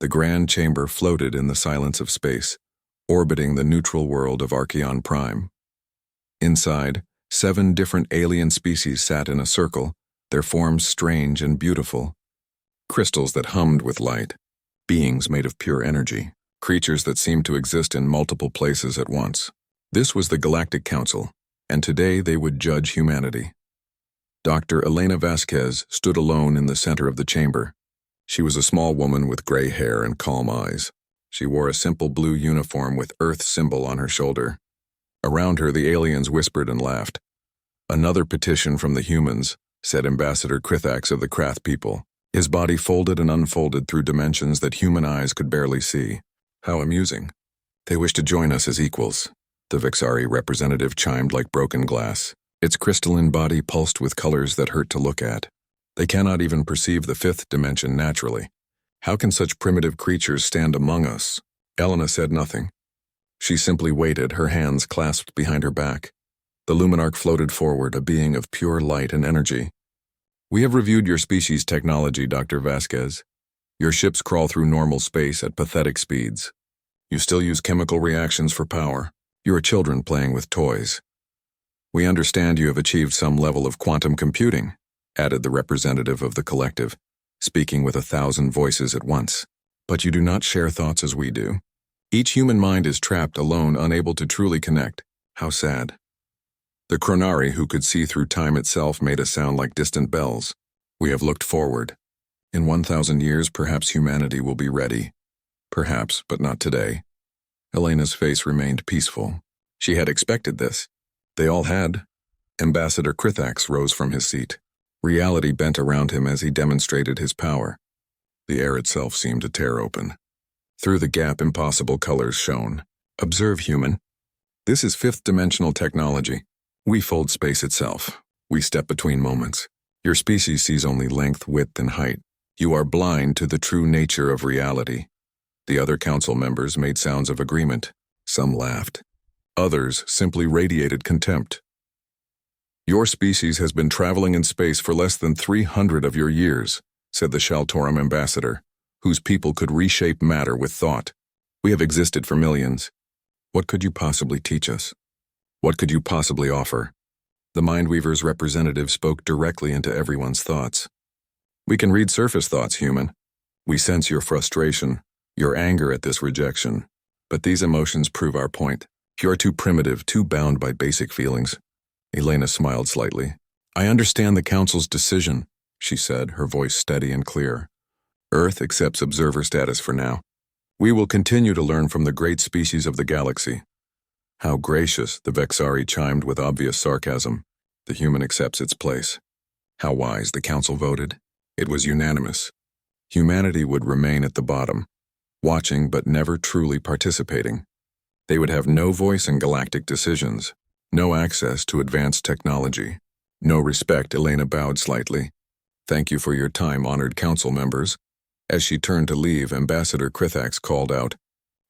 The grand chamber floated in the silence of space, orbiting the neutral world of Archeon Prime. Inside, 7 different alien species sat in a circle, their forms strange and beautiful. Crystals that hummed with light, beings made of pure energy, creatures that seemed to exist in multiple places at once. This was the Galactic Council, and today they would judge humanity. Dr. Elena Vasquez stood alone in the center of the chamber. She was a small woman with gray hair and calm eyes. She wore a simple blue uniform with Earth symbol on her shoulder. Around her, the aliens whispered and laughed. "Another petition from the humans," said Ambassador Krithax of the Krath people. His body folded and unfolded through dimensions that human eyes could barely see. "How amusing. They wish to join us as equals," the Vexari representative chimed like broken glass. Its crystalline body pulsed with colors that hurt to look at. "They cannot even perceive the 5th dimension naturally. How can such primitive creatures stand among us?" Elena said nothing. She simply waited, her hands clasped behind her back. The Luminarch floated forward, a being of pure light and energy. "We have reviewed your species' technology, Dr. Vasquez. Your ships crawl through normal space at pathetic speeds. You still use chemical reactions for power. You are children playing with toys. We understand you have achieved some level of quantum computing," added the representative of the collective, speaking with 1,000 voices at once. "But you do not share thoughts as we do. Each human mind is trapped alone, unable to truly connect. How sad." The Chronari, who could see through time itself, made a sound like distant bells. "We have looked forward. In 1,000 years, perhaps humanity will be ready. Perhaps, but not today." Elena's face remained peaceful. She had expected this. They all had. Ambassador Krithax rose from his seat. Reality bent around him as he demonstrated his power. The air itself seemed to tear open. Through the gap, impossible colors shone. "Observe, human. This is 5th-dimensional technology. We fold space itself. We step between moments. Your species sees only length, width, and height. You are blind to the true nature of reality." The other council members made sounds of agreement. Some laughed. Others simply radiated contempt. "Your species has been traveling in space for less than 300 of your years," said the Shaltorum ambassador, "whose people could reshape matter with thought. We have existed for millions. What could you possibly teach us? What could you possibly offer?" The Mindweaver's representative spoke directly into everyone's thoughts. "We can read surface thoughts, human. We sense your frustration, your anger at this rejection. But these emotions prove our point. You are too primitive, too bound by basic feelings." Elena smiled slightly. "I understand the Council's decision," she said, her voice steady and clear. "Earth accepts observer status for now. We will continue to learn from the great species of the galaxy." "How gracious," the Vexari chimed with obvious sarcasm. "The human accepts its place." "How wise," the Council voted. It was unanimous. Humanity would remain at the bottom, watching but never truly participating. They would have no voice in galactic decisions, no access to advanced technology, no respect. Elena bowed slightly. "Thank you for your time, honored council members." As she turned to leave, Ambassador Krithax called out,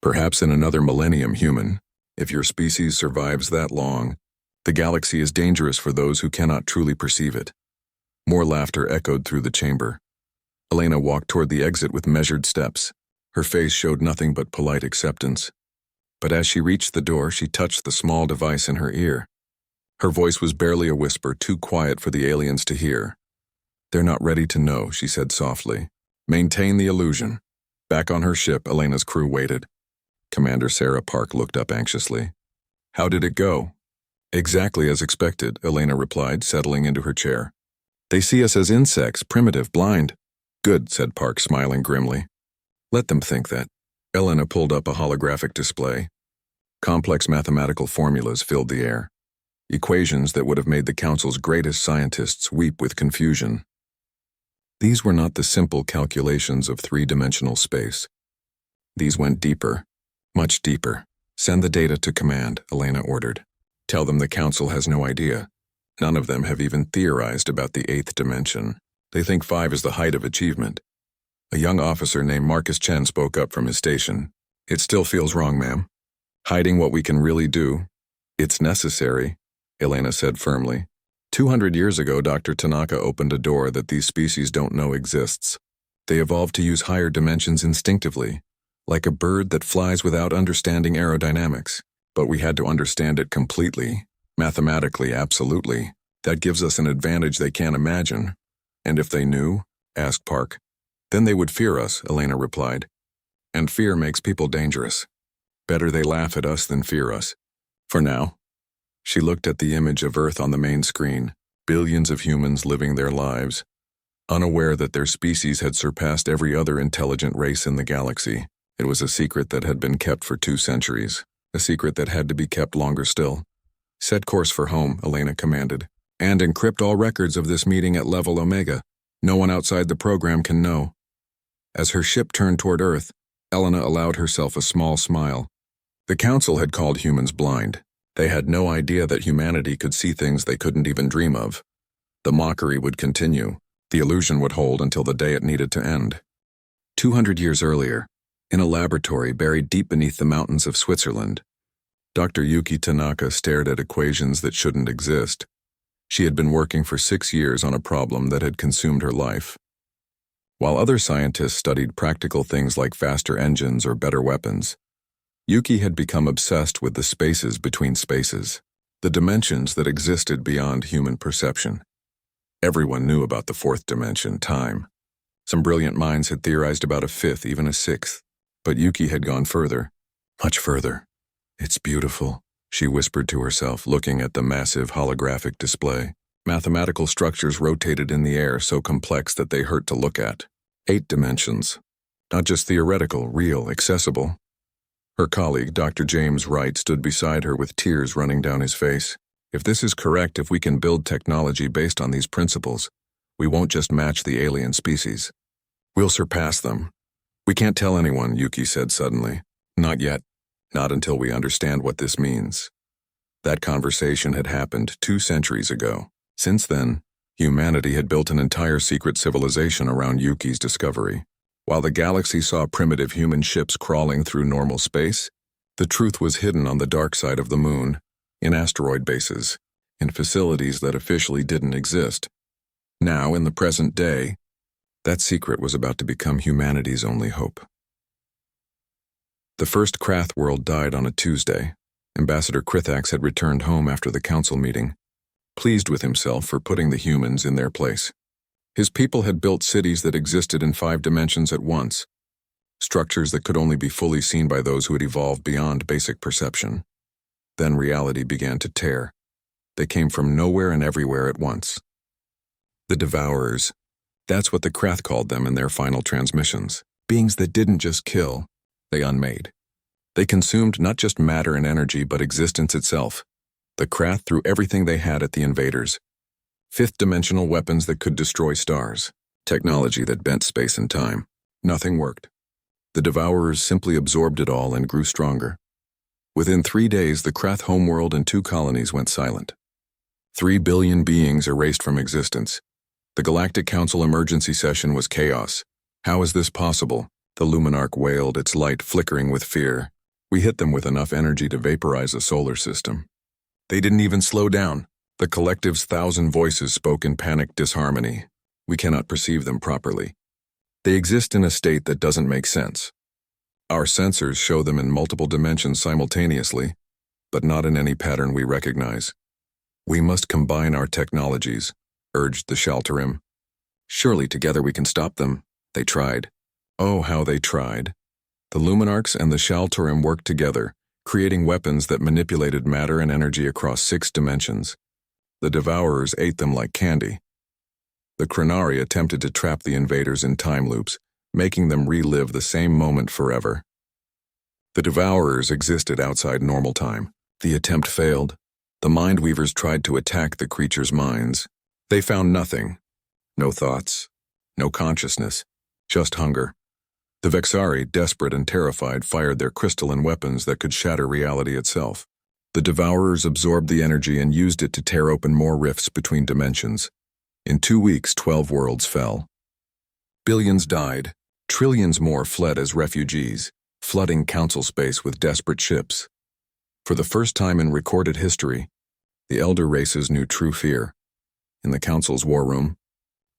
"Perhaps in another millennium, human, if your species survives that long, the galaxy is dangerous for those who cannot truly perceive it." More laughter echoed through the chamber. Elena walked toward the exit with measured steps. Her face showed nothing but polite acceptance. But as she reached the door, she touched the small device in her ear. Her voice was barely a whisper, too quiet for the aliens to hear. "They're not ready to know," she said softly. "Maintain the illusion." Back on her ship, Elena's crew waited. Commander Sarah Park looked up anxiously. "How did it go?" "Exactly as expected," Elena replied, settling into her chair. "They see us as insects, primitive, blind." "Good," said Park, smiling grimly. "Let them think that." Elena pulled up a holographic display. Complex mathematical formulas filled the air. Equations that would have made the Council's greatest scientists weep with confusion. These were not the simple calculations of 3-dimensional space. These went deeper, much deeper. "Send the data to command," Elena ordered. "Tell them the Council has no idea. None of them have even theorized about the 8th dimension. They think 5 is the height of achievement." A young officer named Marcus Chen spoke up from his station. "It still feels wrong, ma'am. Hiding what we can really do. It's necessary," Elena said firmly. 200 years ago, Dr. Tanaka opened a door that these species don't know exists. They evolved to use higher dimensions instinctively, like a bird that flies without understanding aerodynamics. But we had to understand it completely, mathematically, absolutely. That gives us an advantage they can't imagine. And if they knew? Asked Park. Then they would fear us, Elena replied. And fear makes people dangerous. Better they laugh at us than fear us. For now. She looked at the image of Earth on the main screen, billions of humans living their lives, unaware that their species had surpassed every other intelligent race in the galaxy. It was a secret that had been kept for 2 centuries, a secret that had to be kept longer still. Set course for home, Elena commanded, and encrypt all records of this meeting at level Omega. No one outside the program can know. As her ship turned toward Earth, Elena allowed herself a small smile. The Council had called humans blind. They had no idea that humanity could see things they couldn't even dream of. The mockery would continue. The illusion would hold until the day it needed to end. 200 years earlier, in a laboratory buried deep beneath the mountains of Switzerland, Dr. Yuki Tanaka stared at equations that shouldn't exist. She had been working for 6 years on a problem that had consumed her life. While other scientists studied practical things like faster engines or better weapons, Yuki had become obsessed with the spaces between spaces, the dimensions that existed beyond human perception. Everyone knew about the 4th dimension, time. Some brilliant minds had theorized about a 5th, even a 6th. But Yuki had gone further, much further. It's beautiful, she whispered to herself, looking at the massive holographic display. Mathematical structures rotated in the air so complex that they hurt to look at. 8 dimensions. Not just theoretical, real, accessible. Her colleague, Dr. James Wright, stood beside her with tears running down his face. If this is correct, if we can build technology based on these principles, we won't just match the alien species. We'll surpass them. We can't tell anyone, Yuki said suddenly. Not yet. Not until we understand what this means. That conversation had happened 2 centuries ago. Since then, humanity had built an entire secret civilization around Yuki's discovery. While the galaxy saw primitive human ships crawling through normal space, the truth was hidden on the dark side of the moon, in asteroid bases, in facilities that officially didn't exist. Now, in the present day, that secret was about to become humanity's only hope. The first Krath world died on a Tuesday. Ambassador Krithax had returned home after the council meeting, pleased with himself for putting the humans in their place. His people had built cities that existed in 5 dimensions at once, structures that could only be fully seen by those who had evolved beyond basic perception. Then reality began to tear. They came from nowhere and everywhere at once. The Devourers. That's what the Krath called them in their final transmissions. Beings that didn't just kill, they unmade. They consumed not just matter and energy, but existence itself. The Krath threw everything they had at the invaders. 5th-dimensional weapons that could destroy stars. Technology that bent space and time. Nothing worked. The Devourers simply absorbed it all and grew stronger. Within 3 days, the Krath homeworld and 2 colonies went silent. 3 billion beings erased from existence. The Galactic Council emergency session was chaos. How is this possible? The Luminarch wailed, its light flickering with fear. We hit them with enough energy to vaporize a solar system. They didn't even slow down. The collective's 1,000 voices spoke in panicked disharmony. We cannot perceive them properly. They exist in a state that doesn't make sense. Our sensors show them in multiple dimensions simultaneously, but not in any pattern we recognize. We must combine our technologies, urged the Shaltarim. Surely together we can stop them. They tried. Oh, how they tried. The Luminarchs and the Shaltarim worked together, creating weapons that manipulated matter and energy across 6 dimensions. The Devourers ate them like candy. The Krenari attempted to trap the invaders in time loops, making them relive the same moment forever. The Devourers existed outside normal time. The attempt failed. The Mindweavers tried to attack the creatures' minds. They found nothing. No thoughts. No consciousness. Just hunger. The Vexari, desperate and terrified, fired their crystalline weapons that could shatter reality itself. The Devourers absorbed the energy and used it to tear open more rifts between dimensions. In 2 weeks, 12 worlds fell. Billions died. Trillions more fled as refugees, flooding council space with desperate ships. For the first time in recorded history, the elder races knew true fear. In the council's war room,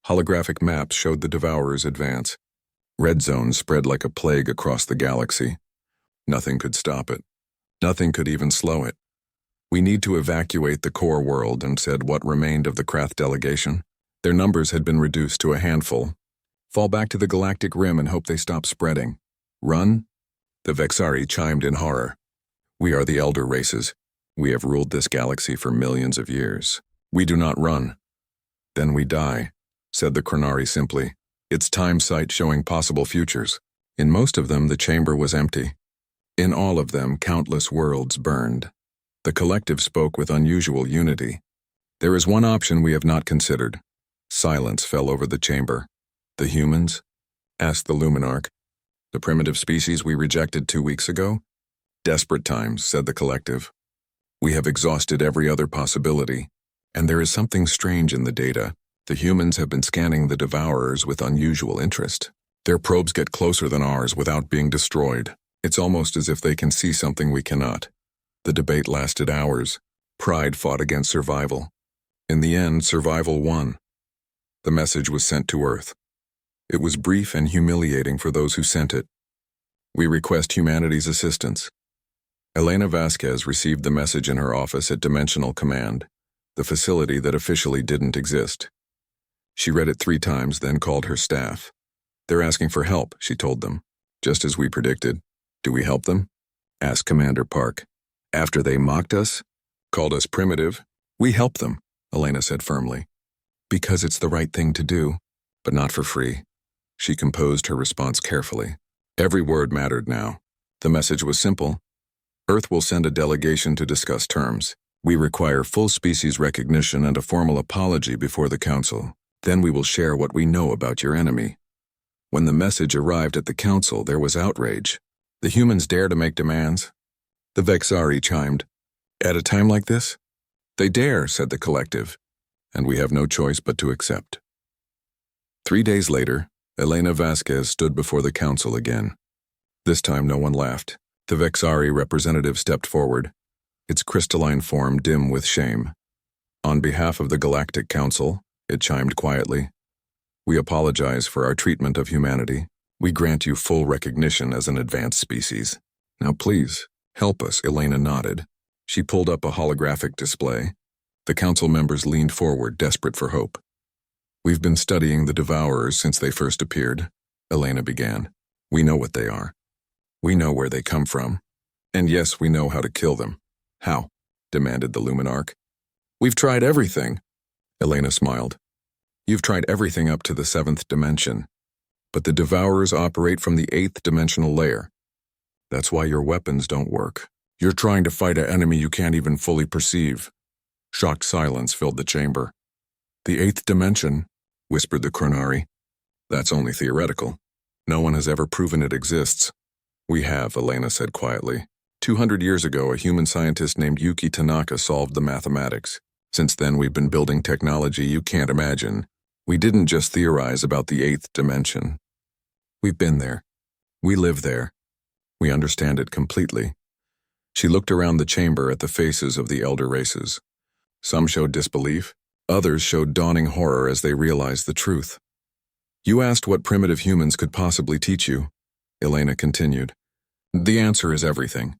holographic maps showed the Devourers' advance. Red zones spread like a plague across the galaxy. Nothing could stop it. Nothing could even slow it. We need to evacuate the core world, and said what remained of the Krath delegation. Their numbers had been reduced to a handful. Fall back to the galactic rim and hope they stop spreading. Run? The Vexari chimed in horror. We are the elder races. We have ruled this galaxy for millions of years. We do not run. Then we die, said the Chronari simply. Its time sight showing possible futures. In most of them, the chamber was empty. In all of them, countless worlds burned. The collective spoke with unusual unity. There is one option we have not considered. Silence fell over the chamber. The humans? Asked the Luminarch. The primitive species we rejected 2 weeks ago? Desperate times, said the collective. We have exhausted every other possibility. And there is something strange in the data. The humans have been scanning the Devourers with unusual interest. Their probes get closer than ours without being destroyed. It's almost as if they can see something we cannot. The debate lasted hours. Pride fought against survival. In the end, survival won. The message was sent to Earth. It was brief and humiliating for those who sent it. We request humanity's assistance. Elena Vasquez received the message in her office at Dimensional Command, the facility that officially didn't exist. She read it 3 times, then called her staff. They're asking for help, she told them. Just as we predicted. Do we help them? Asked Commander Park. After they mocked us, called us primitive, we help them, Elena said firmly. Because it's the right thing to do, but not for free. She composed her response carefully. Every word mattered now. The message was simple. Earth will send a delegation to discuss terms. We require full species recognition and a formal apology before the Council. Then we will share what we know about your enemy. When the message arrived at the Council, there was outrage. The humans dare to make demands? The Vexari chimed. At a time like this? They dare, said the collective, and we have no choice but to accept. 3 days later, Elena Vasquez stood before the Council again. This time no one laughed. The Vexari representative stepped forward, its crystalline form dim with shame. On behalf of the Galactic Council, it chimed quietly, we apologize for our treatment of humanity. We grant you full recognition as an advanced species. Now please, help us, Elena nodded. She pulled up a holographic display. The Council members leaned forward, desperate for hope. We've been studying the Devourers since they first appeared, Elena began. We know what they are. We know where they come from. And yes, we know how to kill them. How? Demanded the Luminarch. We've tried everything. Elena smiled. You've tried everything up to the 7th dimension. But the Devourers operate from the 8th dimensional layer. That's why your weapons don't work. You're trying to fight an enemy you can't even fully perceive. Shocked silence filled the chamber. The 8th dimension, whispered the Chronari. That's only theoretical. No one has ever proven it exists. We have, Elena said quietly. 200 years ago, a human scientist named Yuki Tanaka solved the mathematics. Since then, we've been building technology you can't imagine. We didn't just theorize about the 8th dimension. We've been there. We live there. We understand it completely. She looked around the chamber at the faces of the elder races. Some showed disbelief. Others showed dawning horror as they realized the truth. You asked what primitive humans could possibly teach you, Elena continued. The answer is everything.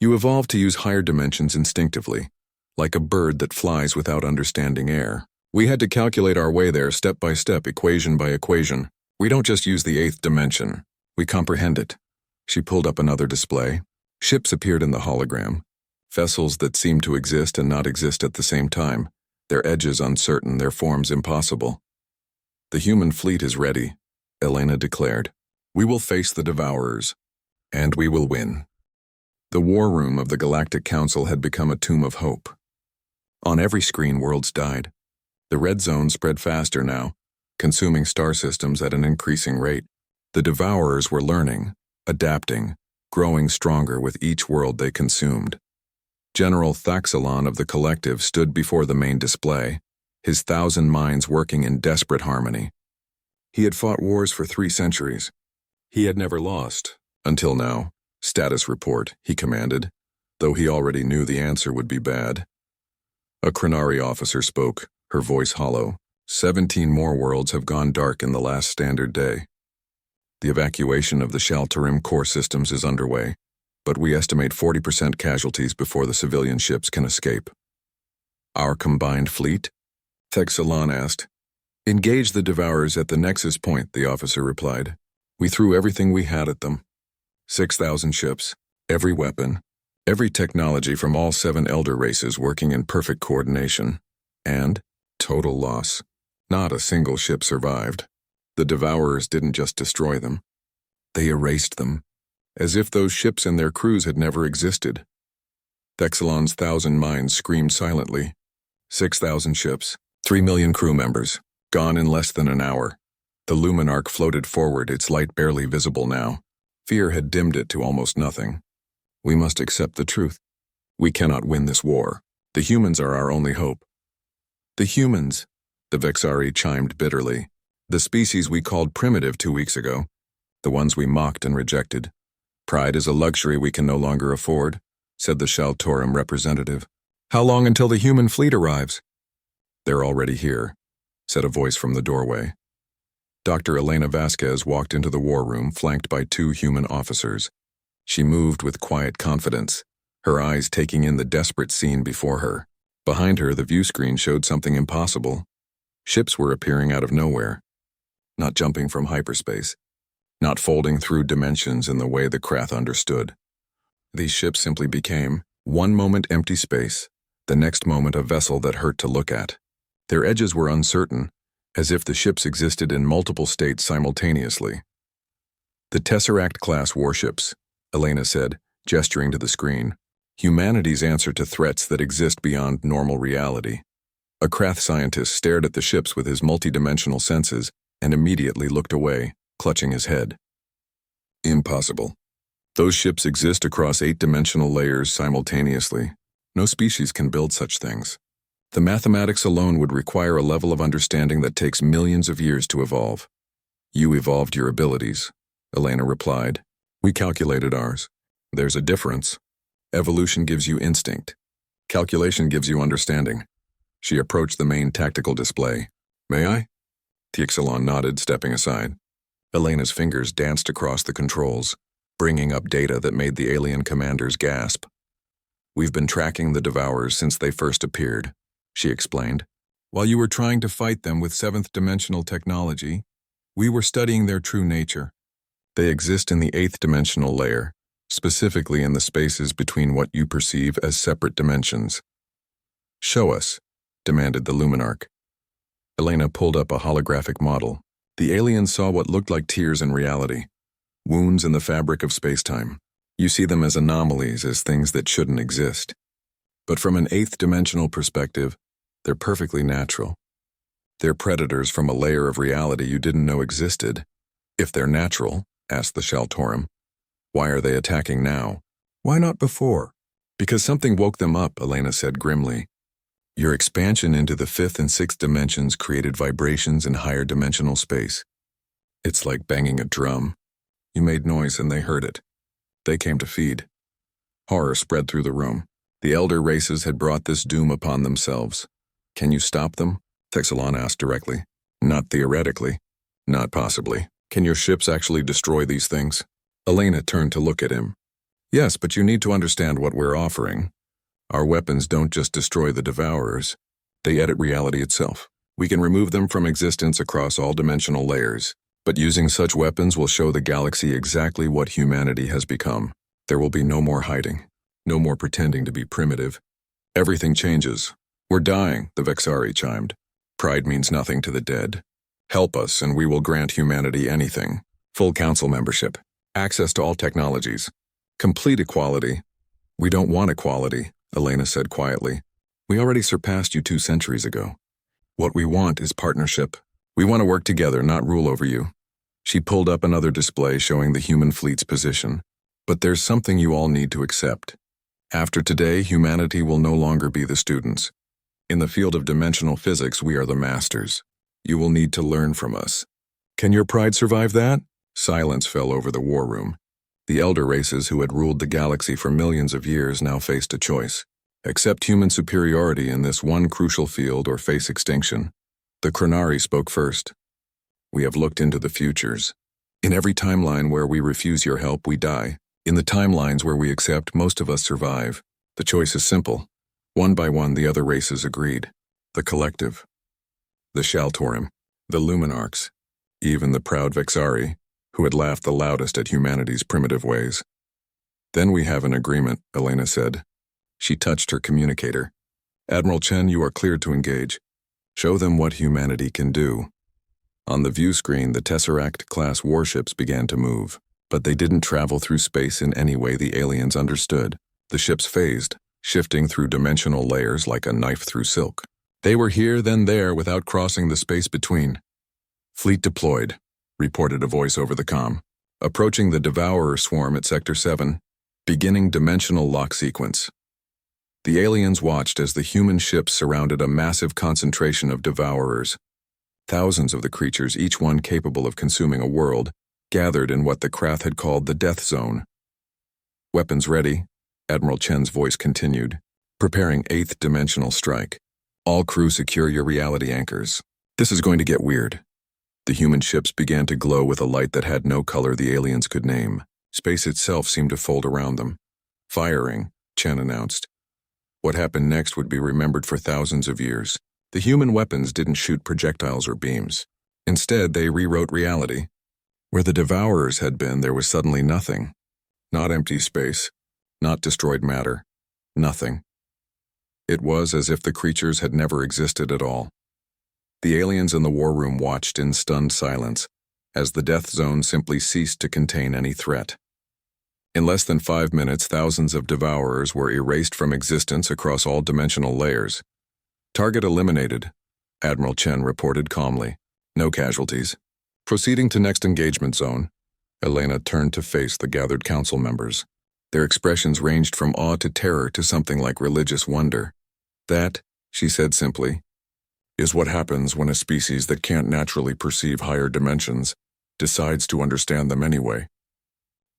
You evolved to use higher dimensions instinctively, like a bird that flies without understanding air. We had to calculate our way there step by step, equation by equation. We don't just use the 8th dimension. We comprehend it. She pulled up another display. Ships appeared in the hologram. Vessels that seemed to exist and not exist at the same time. Their edges uncertain, their forms impossible. The human fleet is ready, Elena declared. We will face the Devourers. And we will win. The war room of the Galactic Council had become a tomb of hope. On every screen, worlds died. The red zone spread faster now, consuming star systems at an increasing rate. The Devourers were learning, adapting, growing stronger with each world they consumed. General Thaxilon of the Collective stood before the main display, his 1,000 minds working in desperate harmony. He had fought wars for 3 centuries. He had never lost, until now. Status report, he commanded, though he already knew the answer would be bad. A Chronari officer spoke, her voice hollow. 17 more worlds have gone dark in the last standard day. The evacuation of the Shaltarim core systems is underway, but we estimate 40% casualties before the civilian ships can escape. Our combined fleet? Thexalon asked. Engage the Devourers at the Nexus Point, the officer replied. We threw everything we had at them. 6,000 ships, every weapon, every technology from all 7 elder races working in perfect coordination. And total loss. Not a single ship survived. The Devourers didn't just destroy them. They erased them, as if those ships and their crews had never existed. Thexalon's 1,000 minds screamed silently. 6,000 ships, 3 million crew members, gone in less than an hour. The Luminarch floated forward, its light barely visible now. Fear had dimmed it to almost nothing. We must accept the truth. We cannot win this war. The humans are our only hope. The humans, the Vexari chimed bitterly. The species we called primitive 2 weeks ago. The ones we mocked and rejected. Pride is a luxury we can no longer afford, said the Shaltorum representative. How long until the human fleet arrives? They're already here, said a voice from the doorway. Dr. Elena Vasquez walked into the war room flanked by 2 human officers. She moved with quiet confidence, her eyes taking in the desperate scene before her. Behind her, the view screen showed something impossible. Ships were appearing out of nowhere, not jumping from hyperspace, not folding through dimensions in the way the Krath understood. These ships simply became, one moment empty space, the next moment a vessel that hurt to look at. Their edges were uncertain, as if the ships existed in multiple states simultaneously. The Tesseract-class warships, Elena said, gesturing to the screen. Humanity's answer to threats that exist beyond normal reality. A Krath scientist stared at the ships with his multidimensional senses and immediately looked away, clutching his head. Impossible. Those ships exist across 8-dimensional layers simultaneously. No species can build such things. The mathematics alone would require a level of understanding that takes millions of years to evolve. You evolved your abilities, Elena replied. We calculated ours. There's a difference. Evolution gives you instinct. Calculation gives you understanding. She approached the main tactical display. May I? Thexalon nodded, stepping aside. Elena's fingers danced across the controls, bringing up data that made the alien commanders gasp. We've been tracking the Devourers since they first appeared, she explained. While you were trying to fight them with 7th-dimensional technology, we were studying their true nature. They exist in the 8th-dimensional layer, specifically in the spaces between what you perceive as separate dimensions. Show us, demanded the Luminarch. Elena pulled up a holographic model. The alien saw what looked like tears in reality, wounds in the fabric of space-time. You see them as anomalies, as things that shouldn't exist. But from an 8th-dimensional perspective, they're perfectly natural. They're predators from a layer of reality you didn't know existed. If they're natural, asked the Shaltorum, why are they attacking now? Why not before? Because something woke them up, Elena said grimly. Your expansion into the 5th and 6th dimensions created vibrations in higher dimensional space. It's like banging a drum. You made noise and they heard it. They came to feed. Horror spread through the room. The elder races had brought this doom upon themselves. Can you stop them? Thexalon asked directly. Not theoretically. Not possibly. Can your ships actually destroy these things? Elena turned to look at him. Yes, but you need to understand what we're offering. Our weapons don't just destroy the Devourers. They edit reality itself. We can remove them from existence across all dimensional layers. But using such weapons will show the galaxy exactly what humanity has become. There will be no more hiding. No more pretending to be primitive. Everything changes. We're dying, the Vexari chimed. Pride means nothing to the dead. Help us and we will grant humanity anything. Full council membership. Access to all technologies. Complete equality. We don't want equality, Elena said quietly. We already surpassed you 2 centuries ago. What we want is partnership. We want to work together, not rule over you. She pulled up another display showing the human fleet's position. But there's something you all need to accept. After today, humanity will no longer be the students. In the field of dimensional physics, we are the masters. You will need to learn from us. Can your pride survive that? Silence fell over the war room. The elder races who had ruled the galaxy for millions of years now faced a choice. Accept human superiority in this one crucial field or face extinction. The Chronari spoke first. We have looked into the futures. In every timeline where we refuse your help, we die. In the timelines where we accept, most of us survive. The choice is simple. One by one, the other races agreed. The Collective, the Shaltorim, the Luminarchs, even the proud Vexari, who had laughed the loudest at humanity's primitive ways. Then we have an agreement, Elena said. She touched her communicator. Admiral Chen, you are cleared to engage. Show them what humanity can do. On the view screen, the Tesseract-class warships began to move, but they didn't travel through space in any way the aliens understood. The ships phased, shifting through dimensional layers like a knife through silk. They were here, then there, without crossing the space between. Fleet deployed, reported a voice over the comm. Approaching the Devourer swarm at Sector 7, beginning dimensional lock sequence. The aliens watched as the human ships surrounded a massive concentration of Devourers. Thousands of the creatures, each one capable of consuming a world, gathered in what the Krath had called the Death Zone. Weapons ready, Admiral Chen's voice continued. Preparing 8th dimensional strike. All crew secure your reality anchors. This is going to get weird. The human ships began to glow with a light that had no color the aliens could name. Space itself seemed to fold around them. Firing, Chen announced. What happened next would be remembered for thousands of years. The human weapons didn't shoot projectiles or beams. Instead, they rewrote reality. Where the Devourers had been, there was suddenly nothing. Not empty space, not destroyed matter, nothing. It was as if the creatures had never existed at all. The aliens in the war room watched in stunned silence, as the death zone simply ceased to contain any threat. In less than 5 minutes, thousands of Devourers were erased from existence across all dimensional layers. Target eliminated, Admiral Chen reported calmly. No casualties. Proceeding to next engagement zone, Elena turned to face the gathered council members. Their expressions ranged from awe to terror to something like religious wonder. That, she said simply, is what happens when a species that can't naturally perceive higher dimensions decides to understand them anyway.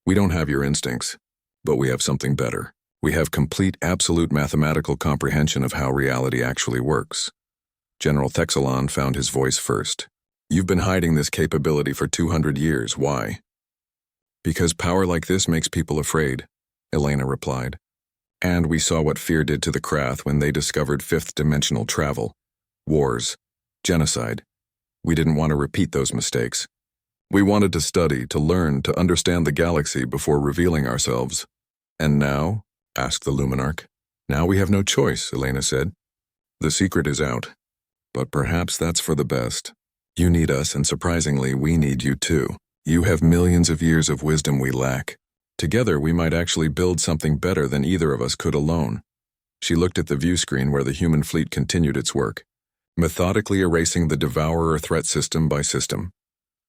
We don't have your instincts, but we have something better. We have complete, absolute mathematical comprehension of how reality actually works. General Thexelon found his voice first. You've been hiding this capability for 200 years. Why? Because power like this makes people afraid, Elena replied. And we saw what fear did to the Krath when they discovered fifth-dimensional travel. Wars. Genocide. We didn't want to repeat those mistakes. We wanted to study, to learn, to understand the galaxy before revealing ourselves. And now? Asked the Luminarch. Now we have no choice, Elena said. The secret is out. But perhaps that's for the best. You need us, and surprisingly, we need you too. You have millions of years of wisdom we lack. Together, we might actually build something better than either of us could alone. She looked at the view screen where the human fleet continued its work, methodically erasing the Devourer threat system by system.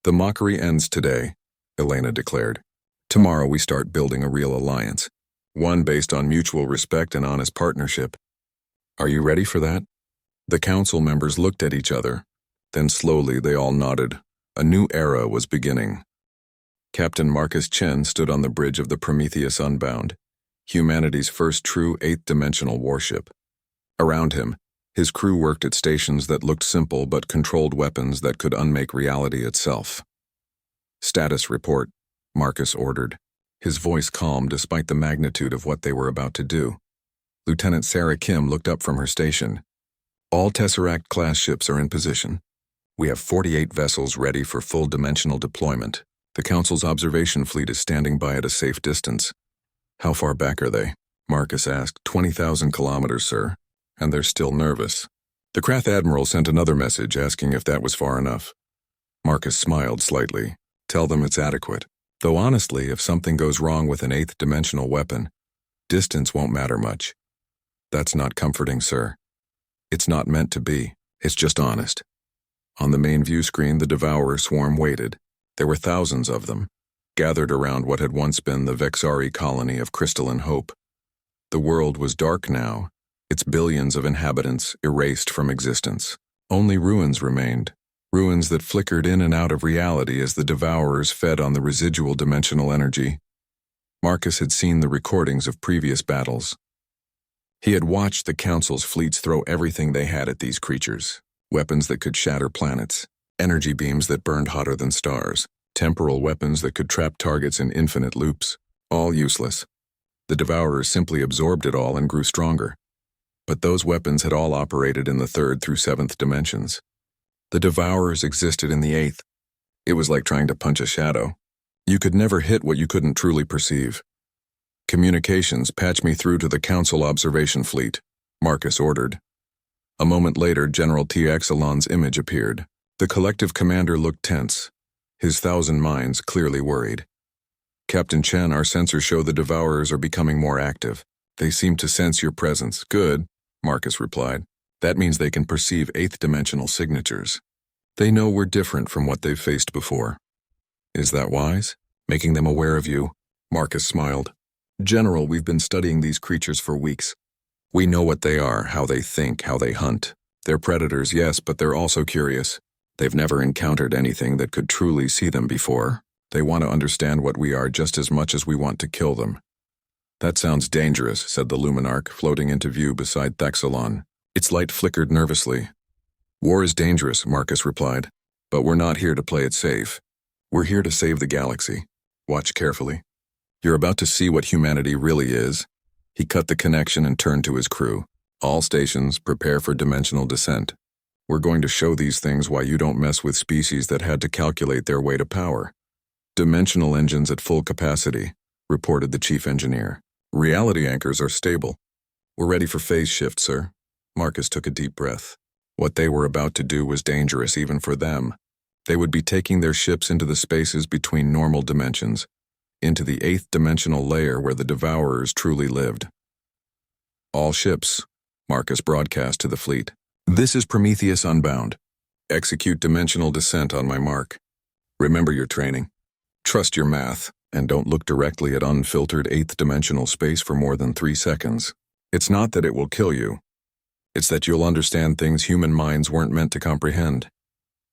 The mockery ends today, Elena declared. Tomorrow we start building a real alliance, one based on mutual respect and honest partnership. Are you ready for that? The council members looked at each other. Then slowly they all nodded. A new era was beginning. Captain Marcus Chen stood on the bridge of the Prometheus Unbound, humanity's first true 8th-dimensional warship. Around him, his crew worked at stations that looked simple but controlled weapons that could unmake reality itself. Status report, Marcus ordered, his voice calm despite the magnitude of what they were about to do. Lieutenant Sarah Kim looked up from her station. All Tesseract-class ships are in position. We have 48 vessels ready for full-dimensional deployment. The Council's observation fleet is standing by at a safe distance. How far back are they? Marcus asked. 20,000 kilometers, sir. And they're still nervous. The Krath Admiral sent another message asking if that was far enough. Marcus smiled slightly. Tell them it's adequate. Though honestly, if something goes wrong with an 8th-dimensional weapon, distance won't matter much. That's not comforting, sir. It's not meant to be. It's just honest. On the main view screen, the Devourer swarm waited. There were thousands of them, gathered around what had once been the Vexari colony of crystalline hope. The world was dark now, its billions of inhabitants erased from existence. Only ruins remained, ruins that flickered in and out of reality as the Devourers fed on the residual dimensional energy. Marcus had seen the recordings of previous battles. He had watched the Council's fleets throw everything they had at these creatures, weapons that could shatter planets, energy beams that burned hotter than stars. temporal weapons that could trap targets in infinite loops, all useless. The Devourers simply absorbed it all and grew stronger. But those weapons had all operated in the 3rd through 7th dimensions. The Devourers existed in the 8th. It was like trying to punch a shadow. You could never hit what you couldn't truly perceive. Communications, patch me through to the Council Observation Fleet, Marcus ordered. A moment later, General T. Exelon's image appeared. The collective commander looked tense, his 1,000 minds clearly worried. Captain Chen, our sensors show the Devourers are becoming more active. They seem to sense your presence. Good, Marcus replied. That means they can perceive 8th-dimensional signatures. They know we're different from what they've faced before. Is that wise? Making them aware of you? Marcus smiled. General, we've been studying these creatures for weeks. We know what they are, how they think, how they hunt. They're predators, yes, but they're also curious. They've never encountered anything that could truly see them before. They want to understand what we are just as much as we want to kill them. That sounds dangerous, said the Luminarch, floating into view beside Thexelon. Its light flickered nervously. War is dangerous, Marcus replied, but we're not here to play it safe. We're here to save the galaxy. Watch carefully. You're about to see what humanity really is. He cut the connection and turned to his crew. All stations, prepare for dimensional descent. We're going to show these things why you don't mess with species that had to calculate their way to power. Dimensional engines at full capacity, reported the chief engineer. Reality anchors are stable. We're ready for phase shift, sir. Marcus took a deep breath. What they were about to do was dangerous even for them. They would be taking their ships into the spaces between normal dimensions, into the 8th-dimensional layer where the Devourers truly lived. All ships, Marcus broadcast to the fleet. This is Prometheus Unbound. Execute dimensional descent on my mark. Remember your training. Trust your math, and don't look directly at unfiltered 8th-dimensional space for more than 3 seconds. It's not that it will kill you. It's that you'll understand things human minds weren't meant to comprehend.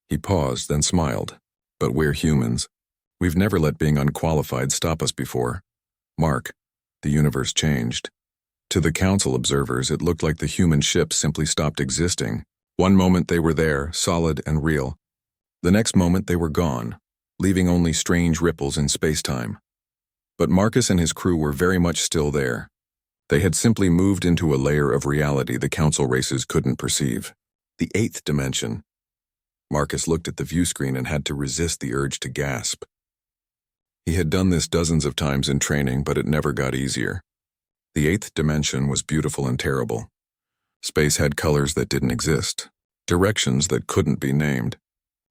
He paused, then smiled. But we're humans. We've never let being unqualified stop us before. Mark, the universe changed. To the Council observers, it looked like the human ships simply stopped existing. One moment they were there, solid and real. The next moment they were gone, leaving only strange ripples in space-time. But Marcus and his crew were very much still there. They had simply moved into a layer of reality the Council races couldn't perceive. The 8th dimension. Marcus looked at the view screen and had to resist the urge to gasp. He had done this dozens of times in training, but it never got easier. The 8th dimension was beautiful and terrible. Space had colors that didn't exist, directions that couldn't be named.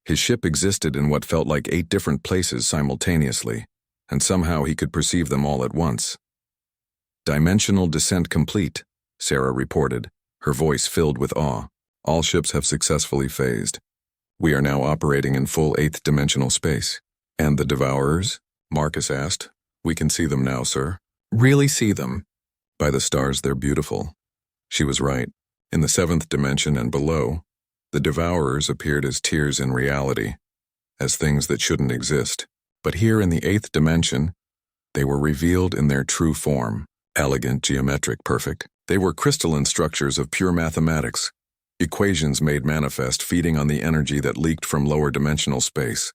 His ship existed in what felt like 8 different places simultaneously, and somehow he could perceive them all at once. Dimensional descent complete, Sarah reported, her voice filled with awe. All ships have successfully phased. We are now operating in full 8th dimensional space. And the Devourers? Marcus asked. We can see them now, sir. Really see them? By the stars, they're beautiful. She was right. In the 7th dimension and below, the Devourers appeared as tears in reality, as things that shouldn't exist. But here in the 8th dimension, they were revealed in their true form. Elegant, geometric, perfect. They were crystalline structures of pure mathematics, equations made manifest feeding on the energy that leaked from lower dimensional space.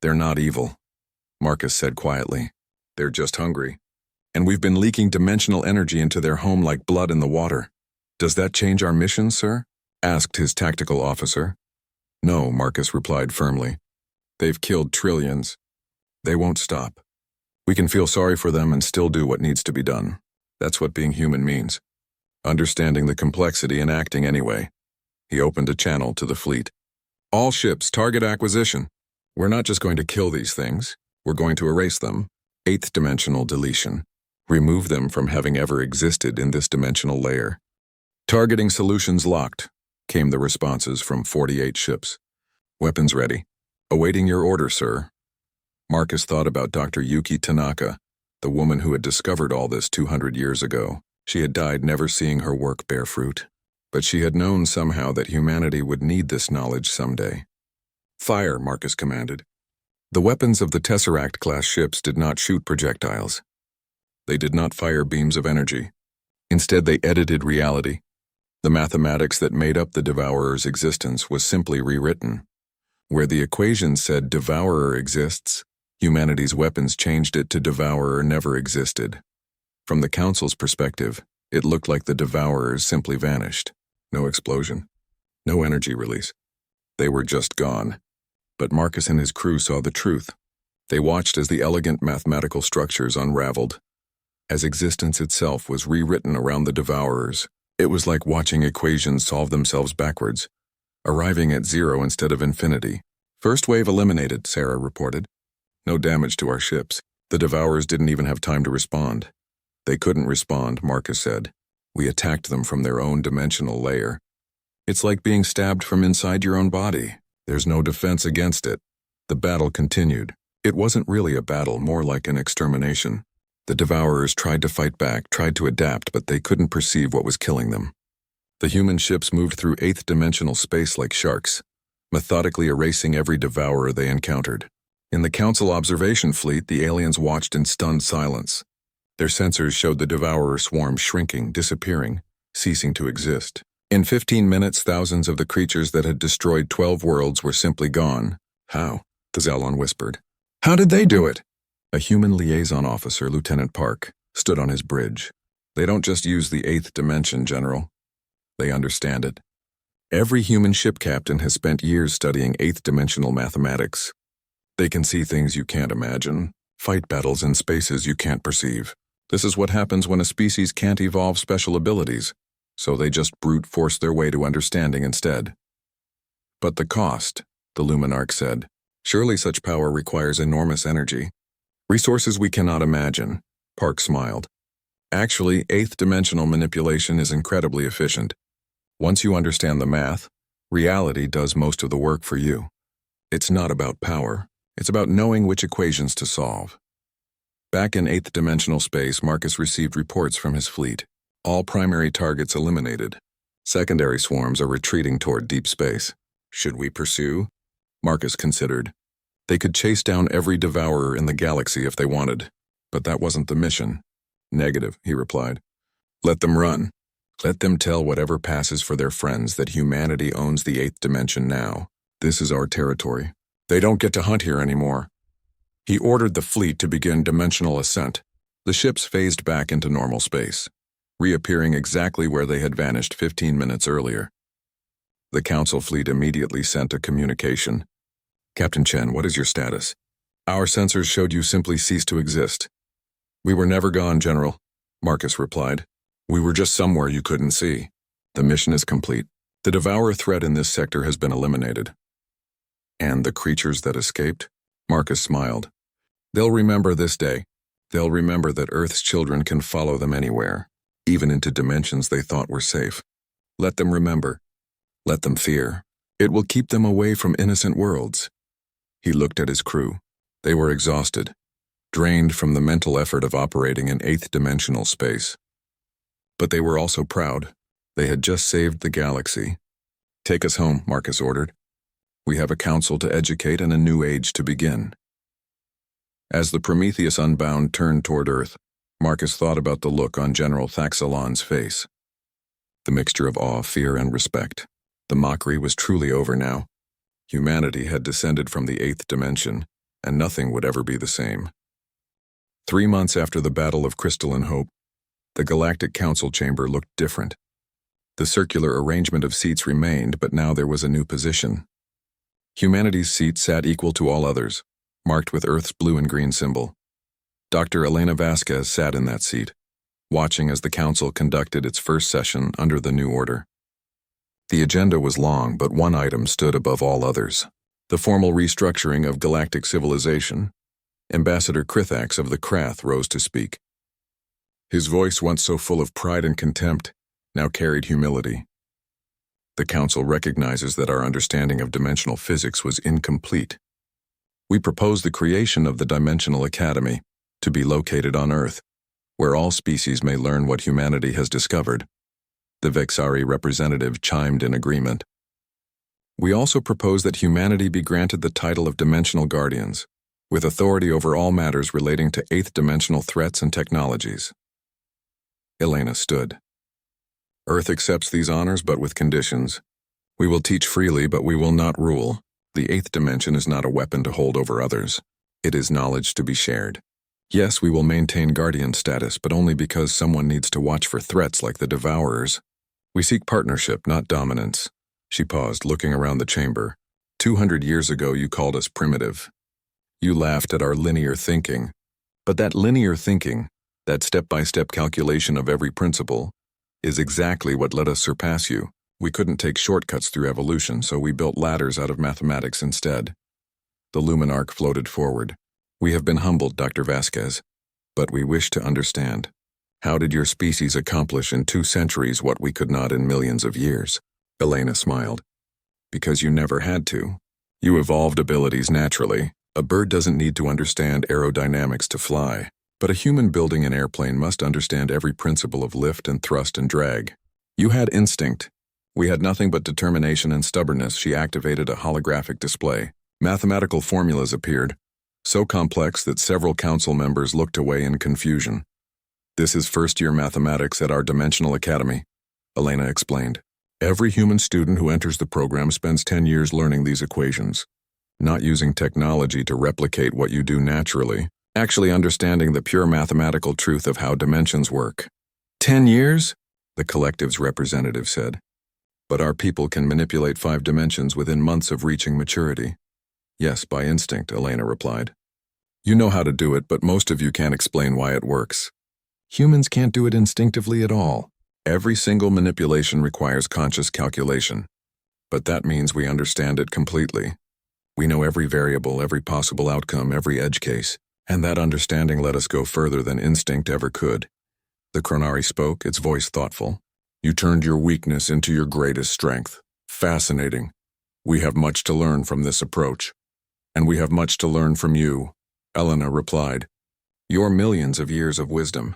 They're not evil, Marcus said quietly. They're just hungry. And we've been leaking dimensional energy into their home like blood in the water. Does that change our mission, sir? Asked his tactical officer. No, Marcus replied firmly. They've killed trillions. They won't stop. We can feel sorry for them and still do what needs to be done. That's what being human means. Understanding the complexity and acting anyway. He opened a channel to the fleet. All ships, target acquisition. We're not just going to kill these things. We're going to erase them. 8th dimensional deletion. Remove them from having ever existed in this dimensional layer. Targeting solutions locked, came the responses from 48 ships. Weapons ready. Awaiting your order, sir. Marcus thought about Dr. Yuki Tanaka, the woman who had discovered all this 200 years ago. She had died never seeing her work bear fruit. But she had known somehow that humanity would need this knowledge someday. Fire, Marcus commanded. The weapons of the Tesseract-class ships did not shoot projectiles. They did not fire beams of energy. Instead, they edited reality. The mathematics that made up the Devourer's existence was simply rewritten. Where the equation said devourer exists, humanity's weapons changed it to devourer never existed. From the Council's perspective, it looked like the devourers simply vanished. No explosion. No energy release. They were just gone. But Marcus and his crew saw the truth. They watched as the elegant mathematical structures unraveled. As existence itself was rewritten around the devourers, it was like watching equations solve themselves backwards, arriving at zero instead of infinity. First wave eliminated, Sarah reported. No damage to our ships. The devourers didn't even have time to respond. They couldn't respond, Marcus said. We attacked them from their own dimensional layer. It's like being stabbed from inside your own body. There's no defense against it. The battle continued. It wasn't really a battle, more like an extermination. The devourers tried to fight back, tried to adapt, but they couldn't perceive what was killing them. The human ships moved through eighth-dimensional space like sharks, methodically erasing every devourer they encountered. In the Council observation fleet, the aliens watched in stunned silence. Their sensors showed the devourer swarm shrinking, disappearing, ceasing to exist. In 15 minutes, thousands of the creatures that had destroyed 12 worlds were simply gone. How? The Zalon whispered. How did they do it? A human liaison officer, Lieutenant Park, stood on his bridge. They don't just use the eighth dimension, General. They understand it. Every human ship captain has spent years studying eighth-dimensional mathematics. They can see things you can't imagine, fight battles in spaces you can't perceive. This is what happens when a species can't evolve special abilities, so they just brute force their way to understanding instead. But the cost, the Luminarch said. Surely such power requires enormous energy. Resources we cannot imagine, Park smiled. Actually, eighth-dimensional manipulation is incredibly efficient. Once you understand the math, reality does most of the work for you. It's not about power. It's about knowing which equations to solve. Back in eighth-dimensional space, Marcus received reports from his fleet. All primary targets eliminated. Secondary swarms are retreating toward deep space. Should we pursue? Marcus considered. They could chase down every devourer in the galaxy if they wanted, but that wasn't the mission. Negative, he replied. Let them run. Let them tell whatever passes for their friends that humanity owns the eighth dimension now. This is our territory. They don't get to hunt here anymore. He ordered the fleet to begin dimensional ascent. The ships phased back into normal space, reappearing exactly where they had vanished 15 minutes earlier. The Council fleet immediately sent a communication. Captain Chen, what is your status? Our sensors showed you simply ceased to exist. We were never gone, General, Marcus replied. We were just somewhere you couldn't see. The mission is complete. The devourer threat in this sector has been eliminated. And the creatures that escaped? Marcus smiled. They'll remember this day. They'll remember that Earth's children can follow them anywhere, even into dimensions they thought were safe. Let them remember. Let them fear. It will keep them away from innocent worlds. He looked at his crew. They were exhausted, drained from the mental effort of operating in eighth-dimensional space. But they were also proud. They had just saved the galaxy. Take us home, Marcus ordered. We have a council to educate and a new age to begin. As the Prometheus Unbound turned toward Earth, Marcus thought about the look on General Thaxalon's face. The mixture of awe, fear, and respect. The mockery was truly over now. Humanity had descended from the eighth dimension, and nothing would ever be the same. 3 months after the Battle of Crystalline Hope, the Galactic Council chamber looked different. The circular arrangement of seats remained, but now there was a new position. Humanity's seat sat equal to all others, marked with Earth's blue and green symbol. Dr. Elena Vasquez sat in that seat, watching as the Council conducted its first session under the new order. The agenda was long, but one item stood above all others. The formal restructuring of galactic civilization. Ambassador Krithax of the Krath rose to speak. His voice, once so full of pride and contempt, now carried humility. The Council recognizes that our understanding of dimensional physics was incomplete. We propose the creation of the Dimensional Academy, to be located on Earth, where all species may learn what humanity has discovered. The Vexari representative chimed in agreement. We also propose that humanity be granted the title of Dimensional Guardians, with authority over all matters relating to eighth-dimensional threats and technologies. Elena stood. Earth accepts these honors, but with conditions. We will teach freely, but we will not rule. The eighth dimension is not a weapon to hold over others. It is knowledge to be shared. Yes, we will maintain guardian status, but only because someone needs to watch for threats like the Devourers. We seek partnership, not dominance. She paused, looking around the chamber. 200 years ago, you called us primitive. You laughed at our linear thinking. But that linear thinking, that step-by-step calculation of every principle, is exactly what let us surpass you. We couldn't take shortcuts through evolution, so we built ladders out of mathematics instead. The Luminarch floated forward. We have been humbled, Dr. Vasquez, but we wish to understand. How did your species accomplish in 2 centuries what we could not in millions of years? Elena smiled. Because you never had to. You evolved abilities naturally. A bird doesn't need to understand aerodynamics to fly, but a human building an airplane must understand every principle of lift and thrust and drag. You had instinct. We had nothing but determination and stubbornness. She activated a holographic display. Mathematical formulas appeared, so complex that several council members looked away in confusion. This is first-year mathematics at our Dimensional Academy, Elena explained. Every human student who enters the program spends 10 years learning these equations, not using technology to replicate what you do naturally, actually understanding the pure mathematical truth of how dimensions work. 10 years? The collective's representative said. But our people can manipulate 5 dimensions within months of reaching maturity. Yes, by instinct, Elena replied. You know how to do it, but most of you can't explain why it works. Humans can't do it instinctively at all. Every single manipulation requires conscious calculation. But that means we understand it completely. We know every variable, every possible outcome, every edge case, and that understanding let us go further than instinct ever could. The Chronari spoke, its voice thoughtful. You turned your weakness into your greatest strength. Fascinating. We have much to learn from this approach. And we have much to learn from you, Elena replied. Your millions of years of wisdom.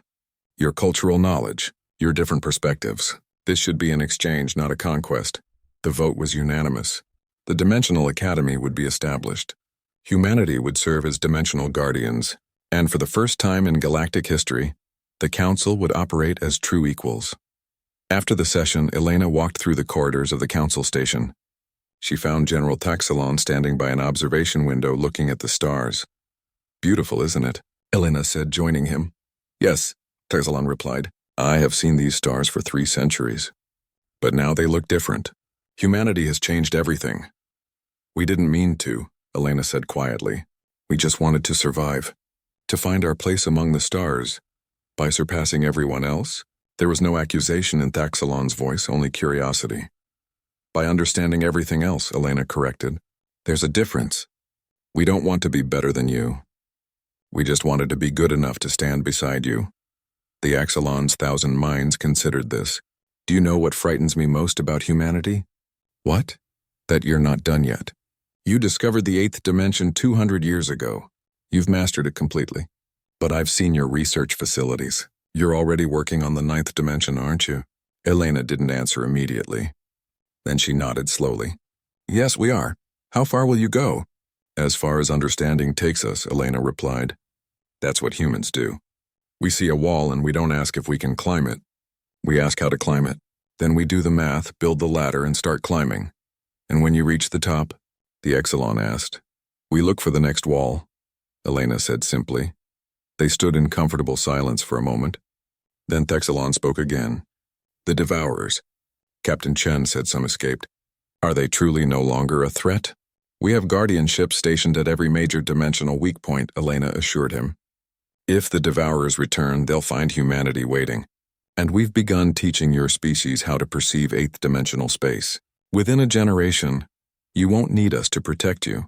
Your cultural knowledge, your different perspectives. This should be an exchange, not a conquest. The vote was unanimous. The Dimensional Academy would be established. Humanity would serve as dimensional guardians, and for the first time in galactic history, the Council would operate as true equals. After the session, Elena walked through the corridors of the Council station. She found General Taxilon standing by an observation window looking at the stars. Beautiful, isn't it? Elena said, joining him. Yes, Taxilon replied. I have seen these stars for 3 centuries. But now they look different. Humanity has changed everything. We didn't mean to, Elena said quietly. We just wanted to survive, to find our place among the stars. By surpassing everyone else, there was no accusation in Taxilon's voice, only curiosity. By understanding everything else, Elena corrected. There's a difference. We don't want to be better than you. We just wanted to be good enough to stand beside you. The Axelon's 1,000 minds considered this. Do you know what frightens me most about humanity? What? That you're not done yet. You discovered the 8th dimension 200 years ago. You've mastered it completely. But I've seen your research facilities. You're already working on the 9th dimension, aren't you? Elena didn't answer immediately. Then she nodded slowly. Yes, we are. How far will you go? As far as understanding takes us, Elena replied. That's what humans do. We see a wall and we don't ask if we can climb it. We ask how to climb it. Then we do the math, build the ladder, and start climbing. And when you reach the top, the Exelon asked. We look for the next wall, Elena said simply. They stood in comfortable silence for a moment. Then Texelon spoke again. The Devourers. Captain Chen said some escaped. Are they truly no longer a threat? We have guardian ships stationed at every major dimensional weak point, Elena assured him. If the Devourers return, they'll find humanity waiting. And we've begun teaching your species how to perceive 8th dimensional space. Within a generation, you won't need us to protect you.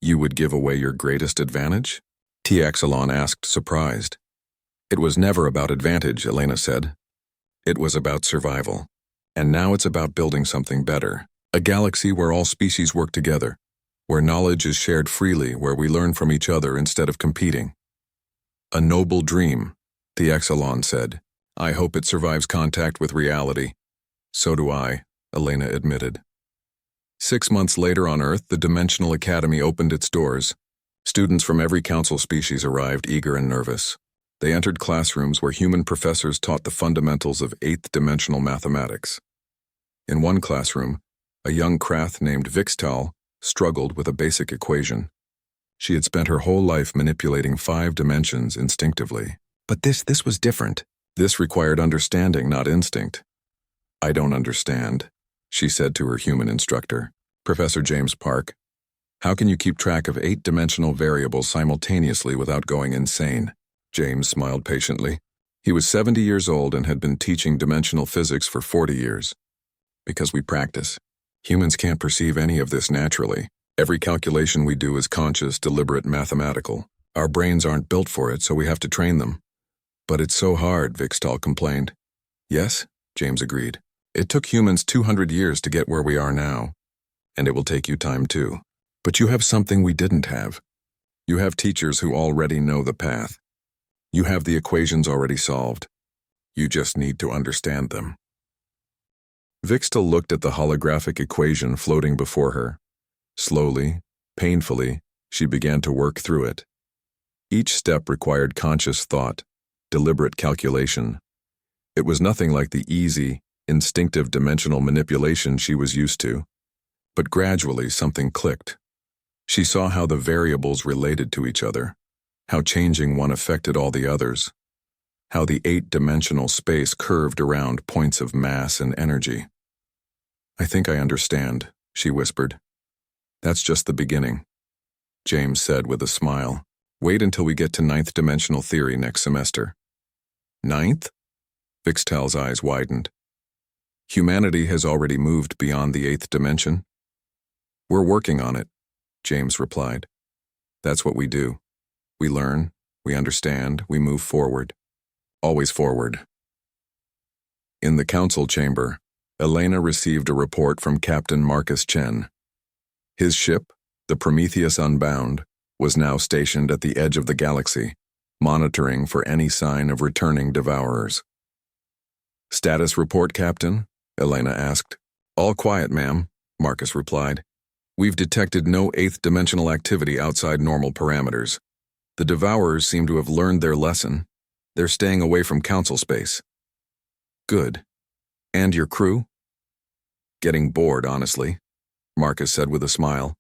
You would give away your greatest advantage? T. Axelon asked, surprised. It was never about advantage, Elena said. It was about survival. And now it's about building something better. A galaxy where all species work together, where knowledge is shared freely, where we learn from each other instead of competing. A noble dream, the Exelon said. I hope it survives contact with reality. So do I, Elena admitted. 6 months later on Earth, the Dimensional Academy opened its doors. Students from every council species arrived, eager and nervous. They entered classrooms where human professors taught the fundamentals of 8th dimensional mathematics. In one classroom, a young Krath named Vixtal struggled with a basic equation. She had spent her whole life manipulating 5 dimensions instinctively. But this was different. This required understanding, not instinct. "I don't understand," she said to her human instructor, Professor James Park. "How can you keep track of 8-dimensional variables simultaneously without going insane?" James smiled patiently. He was 70 years old and had been teaching dimensional physics for 40 years. "Because we practice. Humans can't perceive any of this naturally. Every calculation we do is conscious, deliberate, mathematical. Our brains aren't built for it, so we have to train them." "But it's so hard," Vixtal complained. "Yes," James agreed. "It took humans 200 years to get where we are now, and it will take you time too. But you have something we didn't have. You have teachers who already know the path. You have the equations already solved. You just need to understand them." Vixtal looked at the holographic equation floating before her. Slowly, painfully, she began to work through it. Each step required conscious thought, deliberate calculation. It was nothing like the easy, instinctive dimensional manipulation she was used to. But gradually something clicked. She saw how the variables related to each other, how changing one affected all the others, how the 8-dimensional space curved around points of mass and energy. "I think I understand," she whispered. "That's just the beginning," James said with a smile. "Wait until we get to 9th-dimensional theory next semester." "Ninth?" Vixtal's eyes widened. "Humanity has already moved beyond the 8th dimension." "We're working on it," James replied. "That's what we do. We learn, we understand, we move forward. Always forward." In the council chamber, Elena received a report from Captain Marcus Chen. His ship, the Prometheus Unbound, was now stationed at the edge of the galaxy, monitoring for any sign of returning devourers. "Status report, Captain?" Elena asked. "All quiet, ma'am," Marcus replied. "We've detected no 8th-dimensional activity outside normal parameters. The devourers seem to have learned their lesson. They're staying away from council space." "Good. And your crew?" "Getting bored, honestly," Marcus said with a smile.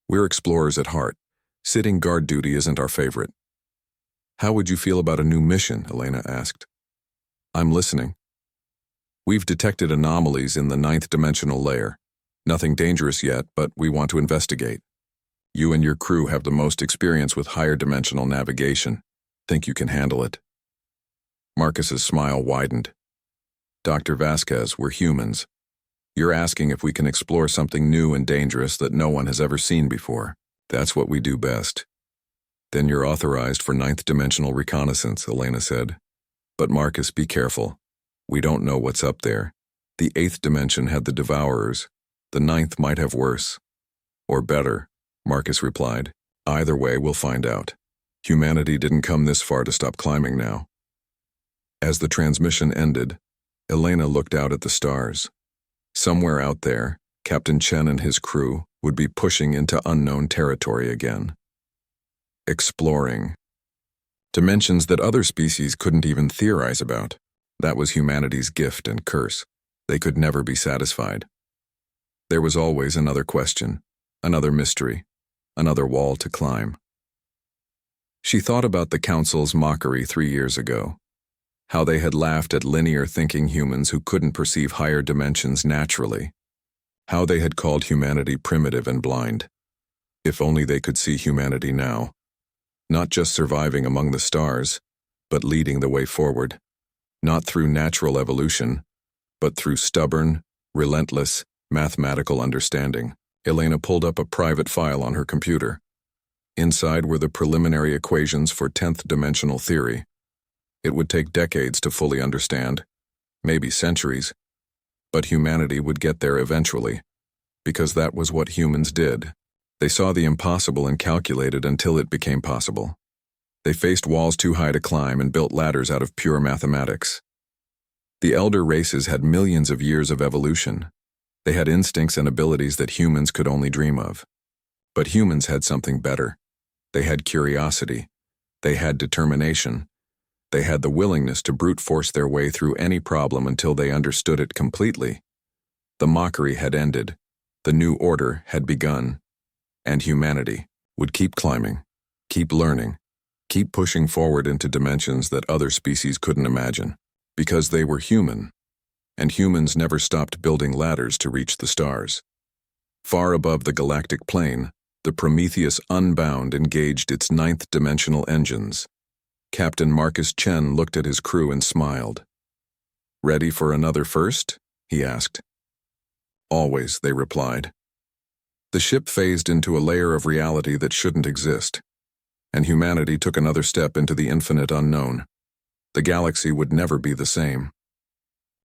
"We're explorers at heart. Sitting guard duty isn't our favorite." "How would you feel about a new mission?" Elena asked. "I'm listening." "We've detected anomalies in the 9th-dimensional layer. Nothing dangerous yet, but we want to investigate. You and your crew have the most experience with higher-dimensional navigation. Think you can handle it?" Marcus's smile widened. "Dr. Vasquez, we're humans. You're asking if we can explore something new and dangerous that no one has ever seen before. That's what we do best." "Then you're authorized for 9th-dimensional reconnaissance," Elena said. "But Marcus, be careful. We don't know what's up there. The 8th dimension had the devourers. The 9th might have worse. Or better," Marcus replied. "Either way, we'll find out. Humanity didn't come this far to stop climbing now." As the transmission ended, Elena looked out at the stars. Somewhere out there, Captain Chen and his crew would be pushing into unknown territory again. Exploring. Dimensions that other species couldn't even theorize about. That was humanity's gift and curse. They could never be satisfied. There was always another question, another mystery, another wall to climb. She thought about the Council's mockery 3 years ago. How they had laughed at linear-thinking humans who couldn't perceive higher dimensions naturally. How they had called humanity primitive and blind. If only they could see humanity now. Not just surviving among the stars, but leading the way forward. Not through natural evolution, but through stubborn, relentless, mathematical understanding. Elena pulled up a private file on her computer. Inside were the preliminary equations for 10th dimensional theory. It would take decades to fully understand, maybe centuries, but humanity would get there eventually, because that was what humans did. They saw the impossible and calculated until it became possible. They faced walls too high to climb and built ladders out of pure mathematics. The elder races had millions of years of evolution. They had instincts and abilities that humans could only dream of. But humans had something better. They had curiosity. They had determination. They had the willingness to brute force their way through any problem until they understood it completely. The mockery had ended. The new order had begun, and humanity would keep climbing, keep learning, keep pushing forward into dimensions that other species couldn't imagine, because they were human, and humans never stopped building ladders to reach the stars. Far above the galactic plane, the Prometheus Unbound engaged its ninth-dimensional engines. Captain Marcus Chen looked at his crew and smiled. "Ready for another first?" he asked. "Always," they replied. The ship phased into a layer of reality that shouldn't exist, and humanity took another step into the infinite unknown. The galaxy would never be the same.